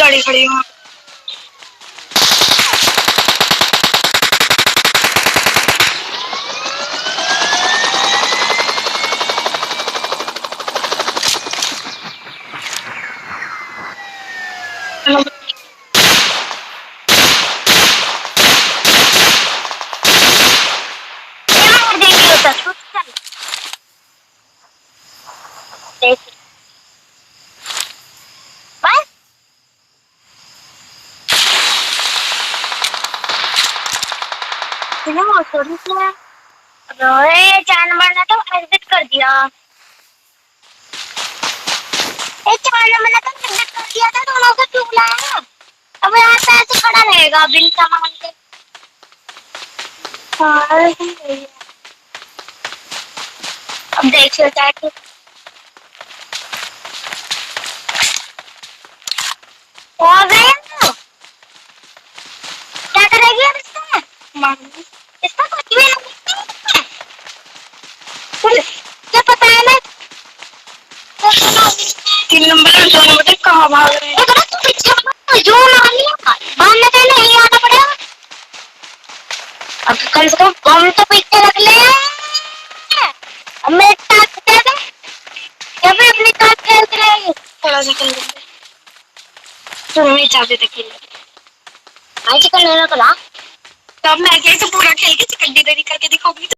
गाड़ी खड़ी है। जानवर ने तो एग्जिट कर दिया। जानवर ने तो एग्जिट कर दिया था, दोनों को क्यों बुलाया? अब यहाँ पे ऐसे खड़ा रहेगा बिन सामान के। अब देखिए क्या क्या करेगी अब इससे? इसका कुछ भी नहीं क्या पता है ना। 3 नंबर और 2 नंबर तक कहाँ भाग रहे हैं? जो भागने के लिए नहीं आना पड़ेगा। अब कम से कम बम तो पीछे रख ले। अब मेरे टास्क दे दे या फिर अपनी कार खेलते रहेगी। थोड़ा सा कर लेंगे। तुम ही चाहते थे खेलने। आज कल लेना तो ला। तब मैं कैसे पूरा खेल के चिकन डिलीवरी करके दिखाऊंगी।